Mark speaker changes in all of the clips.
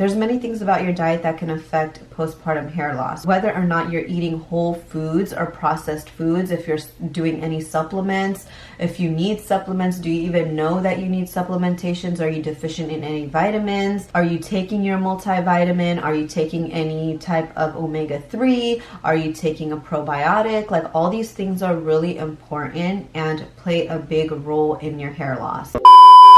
Speaker 1: There's many things about your diet that can affect postpartum hair loss. Whether or not you're eating whole foods or processed foods, if you're doing any supplements, if you need supplements, do you even know that you need supplementations? Are you deficient in any vitamins? Are you taking your multivitamin? Are you taking any type of omega-3? Are you taking a probiotic? Like, all these things are really important and play a big role in your hair loss.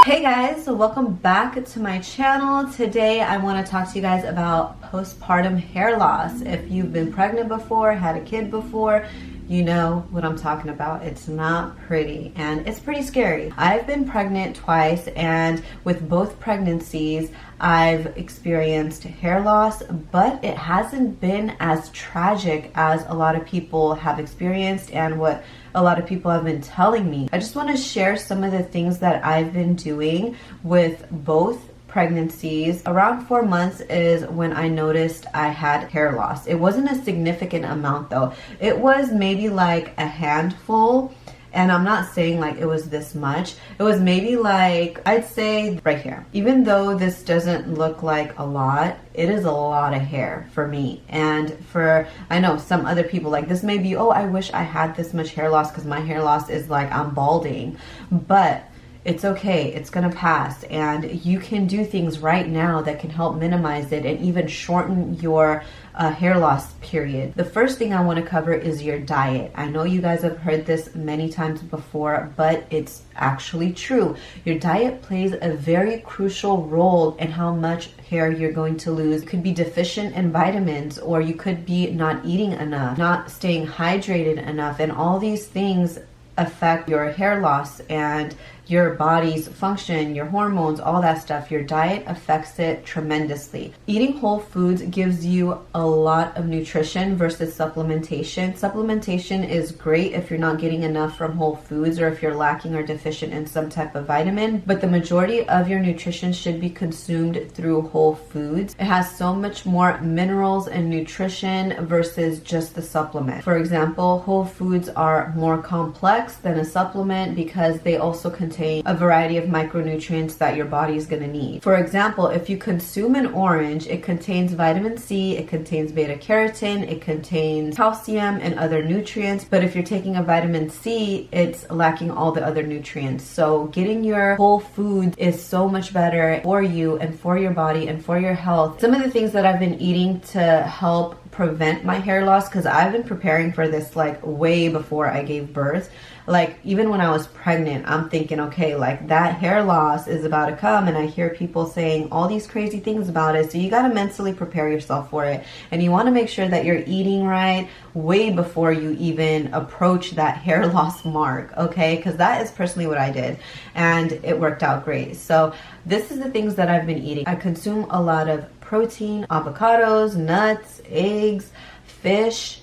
Speaker 1: Hey guys, so welcome back to my channel. Today I want to talk to you guys about postpartum hair loss. If you've been pregnant before, had a kid before, you know what I'm talking about. It's not pretty and it's pretty scary. I've been pregnant twice, and with both pregnancies I've experienced hair loss, but it hasn't been as tragic as a lot of people have experienced and what a lot of people have been telling me. I just want to share some of the things that I've been doing with both pregnancies. Around 4 months is when I noticed I had hair loss. It wasn't a significant amount though. It was maybe like a handful, and I'm not saying like it was this much. It was maybe like, I'd say right here. Even though this doesn't look like a lot, it is a lot of hair for me. And for, I know some other people, like this may be, oh, I wish I had this much hair loss because my hair loss is like I'm balding. But it's okay, it's gonna pass, and you can do things right now that can help minimize it and even shorten your hair loss period. The first thing I want to cover is your diet. I know you guys have heard this many times before, but it's actually true. Your diet plays a very crucial role in how much hair you're going to lose. You could be deficient in vitamins, or you could be not eating enough, not staying hydrated enough, and all these things affect your hair loss and your body's function, your hormones, all that stuff. Your diet affects it tremendously. Eating whole foods gives you a lot of nutrition versus supplementation. Supplementation is great if you're not getting enough from whole foods or if you're lacking or deficient in some type of vitamin, but the majority of your nutrition should be consumed through whole foods. It has so much more minerals and nutrition versus just the supplement. For example, whole foods are more complex than a supplement because they also contain a variety of micronutrients that your body is going to need. For example, if you consume an orange, it contains vitamin C, it contains beta carotene, it contains calcium and other nutrients. But if you're taking a vitamin C, it's lacking all the other nutrients. So getting your whole food is so much better for you and for your body and for your health. Some of the things that I've been eating to help prevent my hair loss, because I've been preparing for this like way before I gave birth. Like even when I was pregnant, I'm thinking, okay, like that hair loss is about to come, and I hear people saying all these crazy things about it. So you got to mentally prepare yourself for it, and you want to make sure that you're eating right way before you even approach that hair loss mark, okay? Because that is personally what I did, and it worked out great. So this is the things that I've been eating. I consume a lot of protein, avocados, nuts, eggs, fish,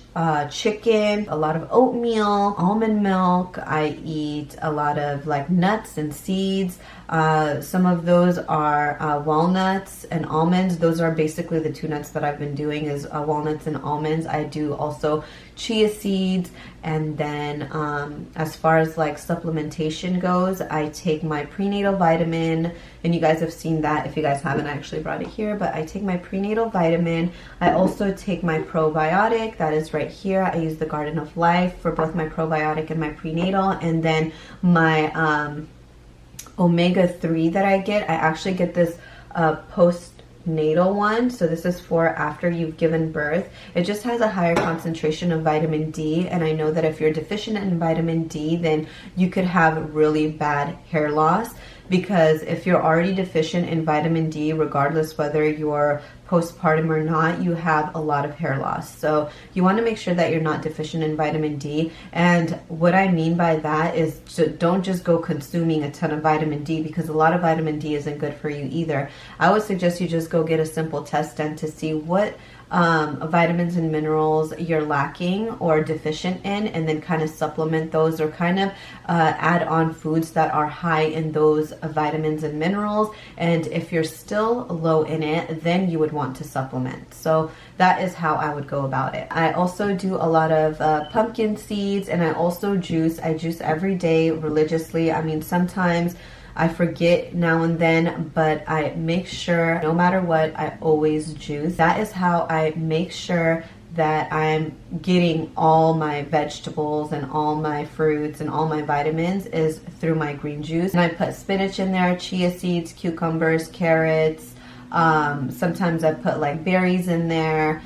Speaker 1: chicken, a lot of oatmeal, almond milk. I eat a lot of like nuts and seeds. Some of those are walnuts and almonds. Those are basically the two nuts that I've been doing is walnuts and almonds. I do also chia seeds. And then as far as like supplementation goes, I take my prenatal vitamin, and you guys have seen that. If you guys haven't, I actually brought it here, but I take my prenatal vitamin. I also take my probiotic that is right here. I use the Garden of Life for both my probiotic and my prenatal. And then my omega-3 that I actually get this postnatal one. So this is for after you've given birth. It just has a higher concentration of vitamin D, and I know that if you're deficient in vitamin D, then you could have really bad hair loss, because if you're already deficient in vitamin D, regardless whether you're postpartum or not, you have a lot of hair loss. So you want to make sure that you're not deficient in vitamin D. And what I mean by that is don't just go consuming a ton of vitamin D, because a lot of vitamin D isn't good for you either. I would suggest you just go get a simple test done to see what vitamins and minerals you're lacking or deficient in, and then kind of supplement those, or kind of add on foods that are high in those vitamins and minerals. And if you're still low in it, then you would want to supplement. So that is how I would go about it. I also do a lot of pumpkin seeds, and I also juice. I juice every day religiously. I mean, sometimes I forget now and then, but I make sure no matter what, I always juice. That is how I make sure that I'm getting all my vegetables and all my fruits and all my vitamins is through my green juice. And I put spinach in there, chia seeds, cucumbers, carrots. Sometimes I put like berries in there.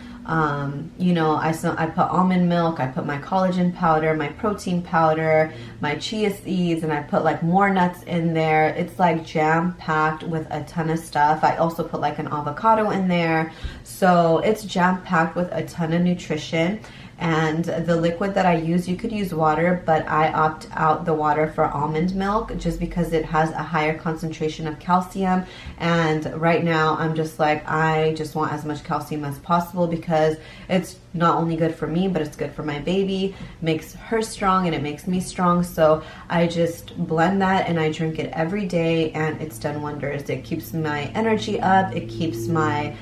Speaker 1: You know, I put almond milk, I put my collagen powder, my protein powder, my chia seeds, and I put like more nuts in there. It's like jam-packed with a ton of stuff. I also put like an avocado in there. So it's jam-packed with a ton of nutrition. And the liquid that I use, you could use water, but I opt out the water for almond milk just because it has a higher concentration of calcium. And right now I'm just like, I just want as much calcium as possible because it's not only good for me, but it's good for my baby. It makes her strong and it makes me strong. So I just blend that and I drink it every day, and it's done wonders. It keeps my energy up, it keeps my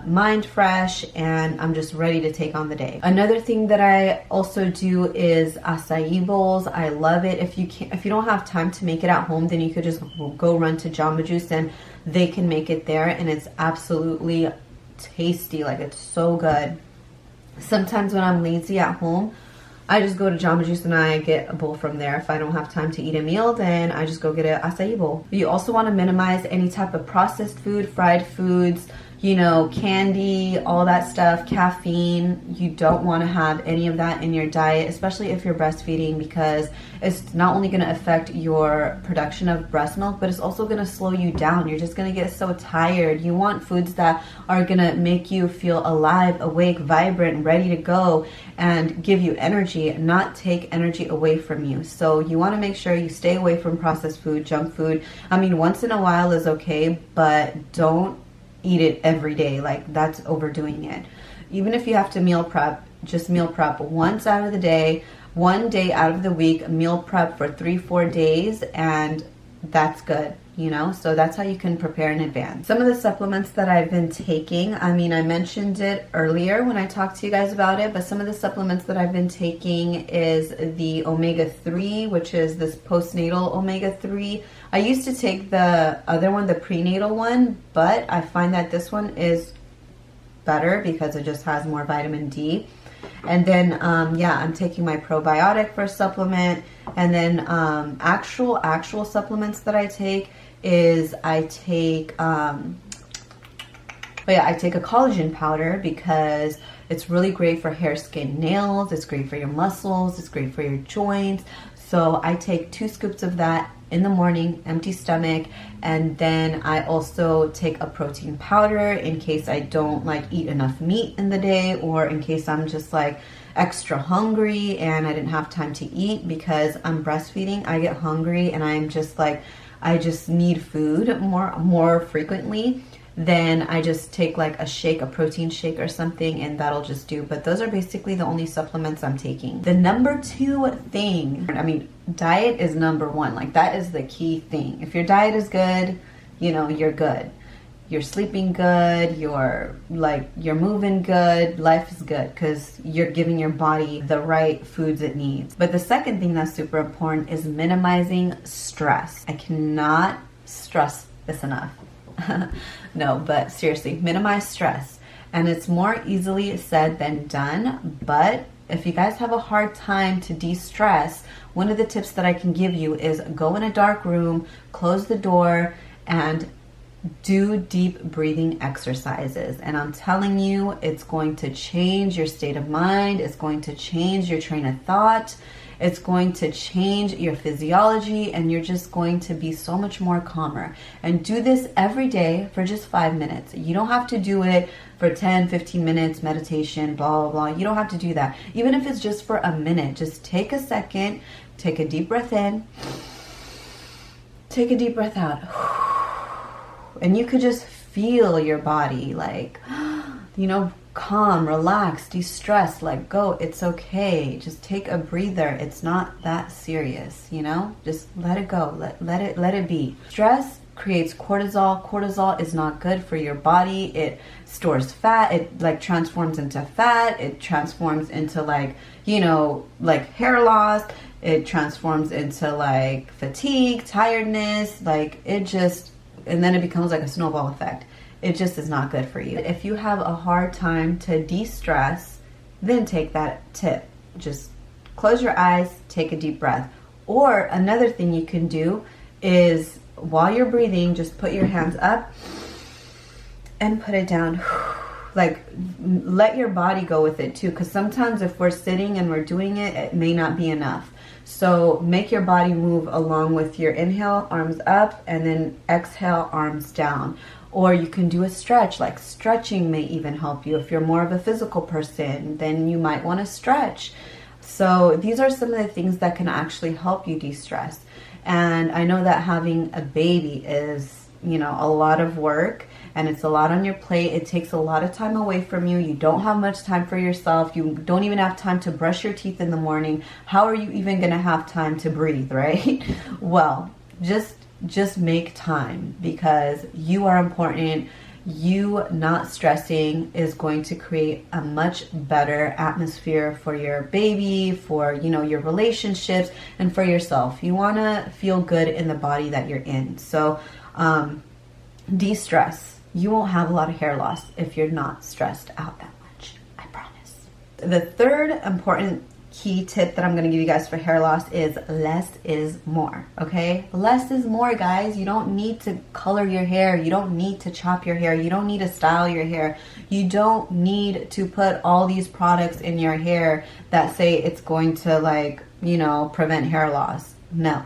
Speaker 1: mind fresh, and I'm just ready to take on the day. Another thing that I also do is acai bowls. I love it. If you don't have time to make it at home, then you could just go run to Jamba Juice and they can make it there, and it's absolutely tasty. Like, it's so good. Sometimes when I'm lazy at home, I just go to Jamba Juice and I get a bowl from there. If I don't have time to eat a meal, then I just go get an acai bowl. You also want to minimize any type of processed food, fried foods, you know, candy, all that stuff, caffeine. You don't want to have any of that in your diet, especially if you're breastfeeding, because it's not only going to affect your production of breast milk, but it's also going to slow you down. You're just going to get so tired. You want foods that are going to make you feel alive, awake, vibrant, ready to go, and give you energy, not take energy away from you. So you want to make sure you stay away from processed food, junk food. I mean, once in a while is okay, but don't eat it every day. Like, that's overdoing it. Even if you have to meal prep, just meal prep once out of the day, one day out of the week, meal prep for 3-4 days, and that's good, you know? So that's how you can prepare in advance. Some of the supplements that I've been taking, I mean, I mentioned it earlier when I talked to you guys about it, but some of the supplements that I've been taking is the omega-3, which is this postnatal omega-3. I used to take the other one, the prenatal one, but I find that this one is better because it just has more vitamin D. And then, yeah, I'm taking my probiotic for a supplement. And then actual supplements that I take is I take a collagen powder because it's really great for hair, skin, nails. It's great for your muscles. It's great for your joints. So I take 2 scoops of that in the morning, empty stomach, and then I also take a protein powder in case I don't like eat enough meat in the day, or in case I'm just like extra hungry and I didn't have time to eat because I'm breastfeeding. I get hungry and I'm just like, I just need food more frequently. Then I just take like a shake, a protein shake or something, and that'll just do. But those are basically the only supplements I'm taking. The number 2 thing, I mean, diet is number 1. Like, that is the key thing. If your diet is good, you know, you're good. You're sleeping good, you're moving good, life is good because you're giving your body the right foods it needs. But the second thing that's super important is minimizing stress. I cannot stress this enough. No, but seriously, minimize stress. And it's more easily said than done, but if you guys have a hard time to de-stress, one of the tips that I can give you is go in a dark room, close the door, and do deep breathing exercises. And I'm telling you, it's going to change your state of mind. It's going to change your train of thought. It's going to change your physiology, and you're just going to be so much more calmer. And do this every day for just 5 minutes. You don't have to do it for 10, 15 minutes, meditation, blah, blah, blah. You don't have to do that. Even if it's just for a minute, just take a second, take a deep breath in, take a deep breath out. And you could just feel your body like, you know, calm, relax, de-stress, let go. It's okay. Just take a breather. It's not that serious, you know? Just let it go. Let it be. Stress creates cortisol. Cortisol is not good for your body. It stores fat. It like transforms into fat. It transforms into like, you know, like hair loss. it transforms into like fatigue, tiredness, like it just, and then it becomes like a snowball effect. It just is not good for you. If you have a hard time to de-stress, then take that tip. Just close your eyes, take a deep breath. Or another thing you can do is while you're breathing, just put your hands up and put it down. Like, let your body go with it too, because sometimes if we're sitting and we're doing it, it may not be enough. So make your body move along with your inhale, arms up, and then exhale, arms down. Or you can do a stretch, like stretching may even help you. If you're more of a physical person, then you might want to stretch. So these are some of the things that can actually help you de-stress. And I know that having a baby is, you know, a lot of work, and it's a lot on your plate. It takes a lot of time away from you. You don't have much time for yourself. You don't even have time to brush your teeth in the morning. How are you even going to have time to breathe, right? Well, just make time, because you are important. You not stressing is going to create a much better atmosphere for your baby, for, you know, your relationships, and for yourself. You want to feel good in the body that you're in. So de-stress. You won't have a lot of hair loss if you're not stressed out that much, I promise. The third important key tip that I'm going to give you guys for hair loss is less is more, okay? Less is more, guys. You don't need to color your hair. You don't need to chop your hair. You don't need to style your hair. You don't need to put all these products in your hair that say it's going to, like, you know, prevent hair loss. No.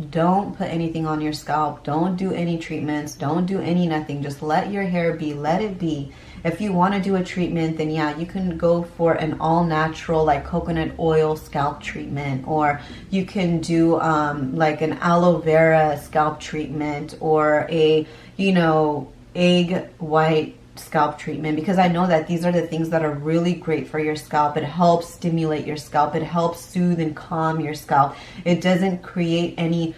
Speaker 1: Don't put anything on your scalp. Don't do any treatments. Don't do any nothing. Just let your hair be. Let it be. If you want to do a treatment, then yeah, you can go for an all-natural, like coconut oil scalp treatment, or you can do like an aloe vera scalp treatment, or a, you know, egg white scalp treatment, because I know that these are the things that are really great for your scalp. It helps stimulate your scalp. It helps soothe and calm your scalp. It doesn't create any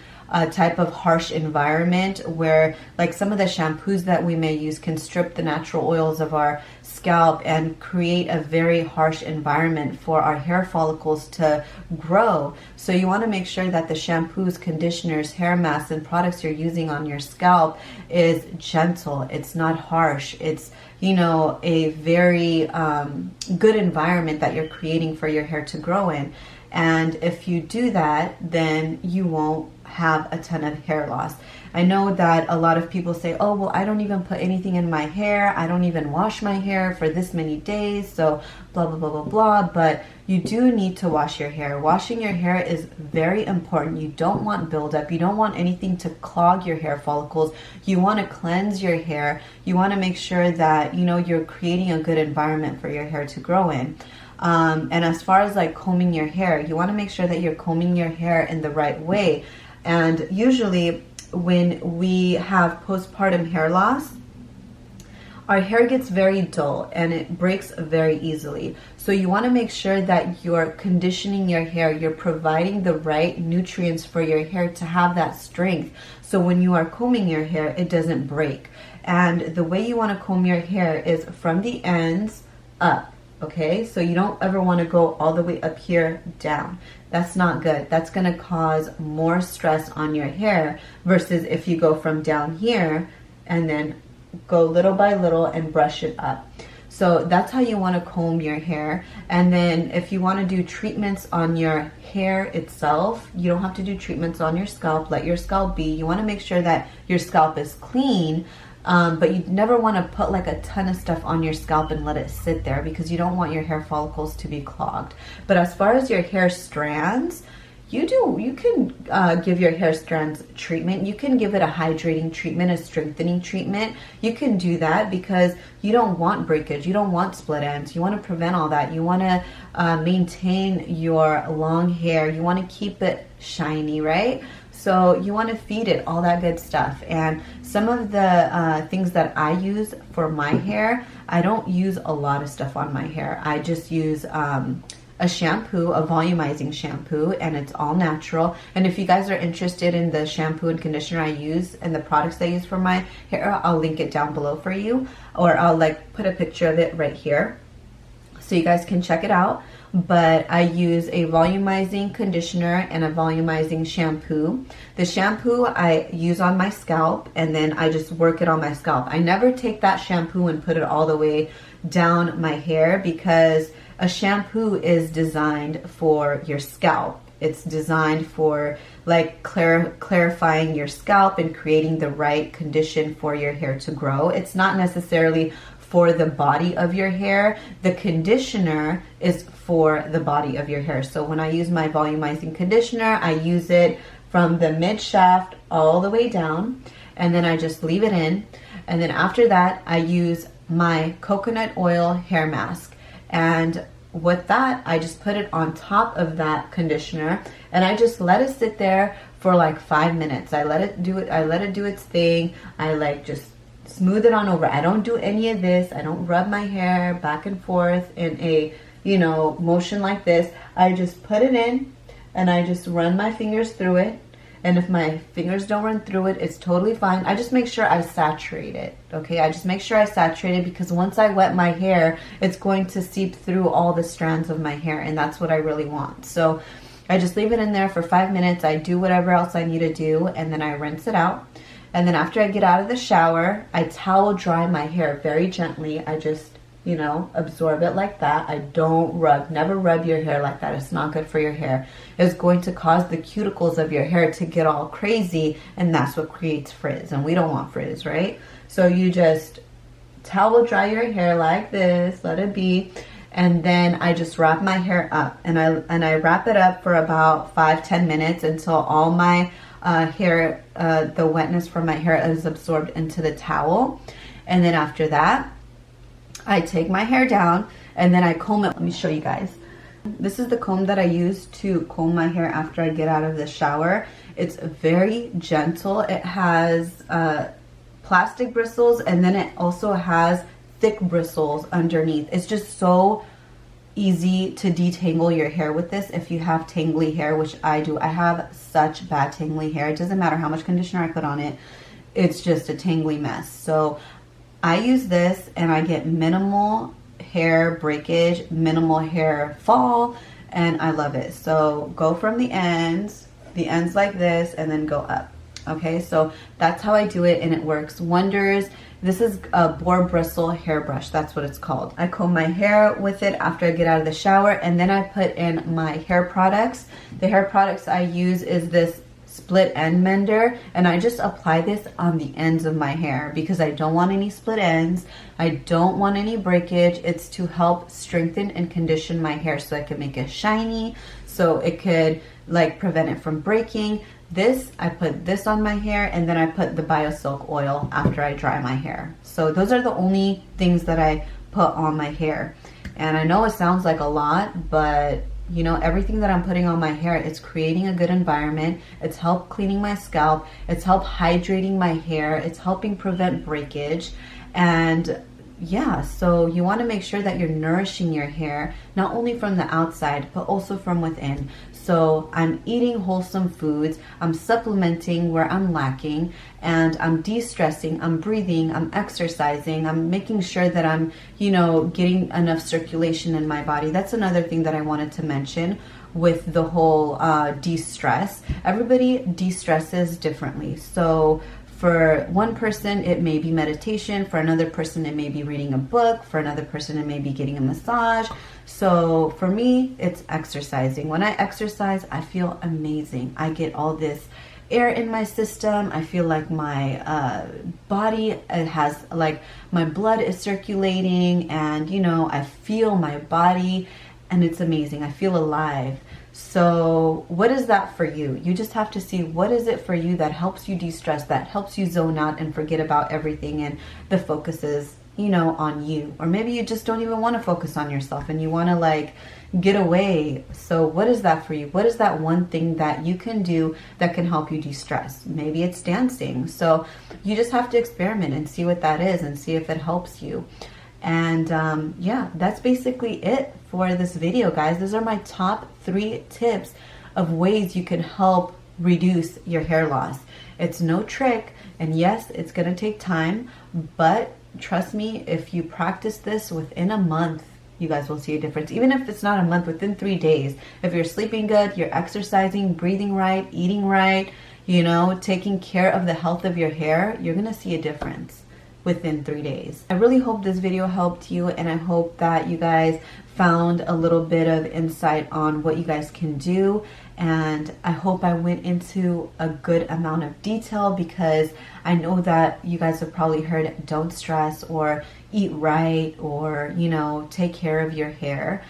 Speaker 1: type of harsh environment where, like, some of the shampoos that we may use can strip the natural oils of our scalp and create a very harsh environment for our hair follicles to grow. So you want to make sure that the shampoos, conditioners, hair masks, and products you're using on your scalp is gentle. It's not harsh. It's, you know, a very good environment that you're creating for your hair to grow in. And if you do that, then you won't have a ton of hair loss. I know that a lot of people say, oh, well, I don't even put anything in my hair. I don't even wash my hair for this many days. So blah, blah, blah, blah, blah. But you do need to wash your hair. Washing your hair is very important. You don't want buildup. You don't want anything to clog your hair follicles. You want to cleanse your hair. You want to make sure that, you know, you're creating a good environment for your hair to grow in. And as far as like combing your hair, you want to make sure that you're combing your hair in the right way. And usually when we have postpartum hair loss, our hair gets very dull and it breaks very easily. So you want to make sure that you're conditioning your hair, you're providing the right nutrients for your hair to have that strength. So when you are combing your hair, it doesn't break. And the way you want to comb your hair is from the ends up. Okay, so you don't ever want to go all the way up here down. That's not good. That's going to cause more stress on your hair versus if you go from down here and then go little by little and brush it up. So that's how you want to comb your hair. And then if you want to do treatments on your hair itself, you don't have to do treatments on your scalp. Let your scalp be. You want to make sure that your scalp is clean. But you never want to put like a ton of stuff on your scalp and let it sit there, because you don't want your hair follicles to be clogged. But as far as your hair strands, you can give your hair strands treatment. You can give it a hydrating treatment, a strengthening treatment. You can do that because you don't want breakage. You don't want split ends. You want to prevent all that. You want to maintain your long hair. You want to keep it shiny, right? So you want to feed it all that good stuff. And some of the things that I use for my hair, I don't use a lot of stuff on my hair. I just use a shampoo, a volumizing shampoo, and it's all natural. And if you guys are interested in the shampoo and conditioner I use and the products I use for my hair, I'll link it down below for you, or I'll like put a picture of it right here. so you guys can check it out. But I use a volumizing conditioner and a volumizing shampoo. The shampoo I use on my scalp, and then I just work it on my scalp. I never take that shampoo and put it all the way down my hair, because a shampoo is designed for your scalp. It's designed for like clarifying your scalp and creating the right condition for your hair to grow. It's not necessarily for the body of your hair. The conditioner is for the body of your hair. So when I use my volumizing conditioner, I use it from the mid shaft all the way down, and then I just leave it in. And then after that, I use my coconut oil hair mask, and with that, I just put it on top of that conditioner, and I just let it sit there for like 5 minutes. I let it do its thing. I like just smooth it on over. I don't do any of this. I don't rub my hair back and forth in a, you know, motion like this. I just put it in and I just run my fingers through it. And if my fingers don't run through it, it's totally fine. I just make sure I saturate it, okay? I just make sure I saturate it, because once I wet my hair, it's going to seep through all the strands of my hair, and that's what I really want. So I just leave it in there for 5 minutes. I do whatever else I need to do, and then I rinse it out. And then after I get out of the shower, I towel dry my hair very gently. I just, you know, absorb it like that. I don't rub. Never rub your hair like that. It's not good for your hair. It's going to cause the cuticles of your hair to get all crazy, and that's what creates frizz, and we don't want frizz, right? So you just towel dry your hair like this, let it be, and then I just wrap my hair up, and I wrap it up for about 5-10 minutes until all my hair, the wetness from my hair is absorbed into the towel. And then after that, I take my hair down and then I comb it. Let me show you guys. This is the comb that I use to comb my hair after I get out of the shower. It's very gentle. It has plastic bristles, and then it also has thick bristles underneath. It's just so easy to detangle your hair with this if you have tangly hair, which I do. I have such bad tangly hair. It doesn't matter how much conditioner I put on it. It's just a tangly mess. So I use this and I get minimal hair breakage, minimal hair fall, and I love it. So go from the ends like this, and then go up. Okay, so that's how I do it, and it works wonders. This is a boar bristle hairbrush. That's what it's called. I comb my hair with it after I get out of the shower, and then I put in my hair products. The hair products I use is this split end mender, and I just apply this on the ends of my hair because I don't want any split ends. I don't want any breakage. It's to help strengthen and condition my hair so I can make it shiny, so it could like prevent it from breaking. This, I put this on my hair, and then I put the BioSilk oil after I dry my hair. So those are the only things that I put on my hair. And I know it sounds like a lot, but you know, everything that I'm putting on my hair, it's creating a good environment. It's help cleaning my scalp. It's help hydrating my hair. It's helping prevent breakage. And yeah, so you want to make sure that you're nourishing your hair, not only from the outside, but also from within. So I'm eating wholesome foods, I'm supplementing where I'm lacking, and I'm de-stressing, I'm breathing, I'm exercising, I'm making sure that I'm, you know, getting enough circulation in my body. That's another thing that I wanted to mention with the whole de-stress. Everybody de-stresses differently. So for one person, it may be meditation. For another person, it may be reading a book. For another person, it may be getting a massage. So for me, it's exercising. When I exercise, I feel amazing. I get all this air in my system. I feel like my body, it has like my blood is circulating, and you know, I feel my body, and it's amazing. I feel alive. So what is that for you? You just have to see what is it for you that helps you de-stress, that helps you zone out and forget about everything, and the focus is, you know, on you. Or maybe you just don't even want to focus on yourself and you want to like get away. So what is that for you? What is that one thing that you can do that can help you de-stress? Maybe it's dancing. So you just have to experiment and see what that is and see if it helps you. And yeah, that's basically it for this video, guys. Those are my top 3 tips of ways you can help reduce your hair loss. It's no trick, and yes, it's gonna take time, but trust me, if you practice this within a month, you guys will see a difference. Even if it's not a month, within 3 days, if you're sleeping good, you're exercising, breathing right, eating right, you know, taking care of the health of your hair, you're gonna see a difference within 3 days. I really hope this video helped you, and I hope that you guys found a little bit of insight on what you guys can do. And I hope I went into a good amount of detail, because I know that you guys have probably heard don't stress or eat right or, you know, take care of your hair.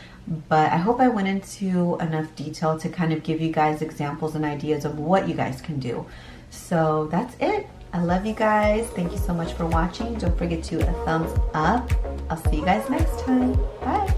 Speaker 1: But I hope I went into enough detail to kind of give you guys examples and ideas of what you guys can do. So that's it. I love you guys. Thank you so much for watching. Don't forget to a thumbs up. I'll see you guys next time. Bye.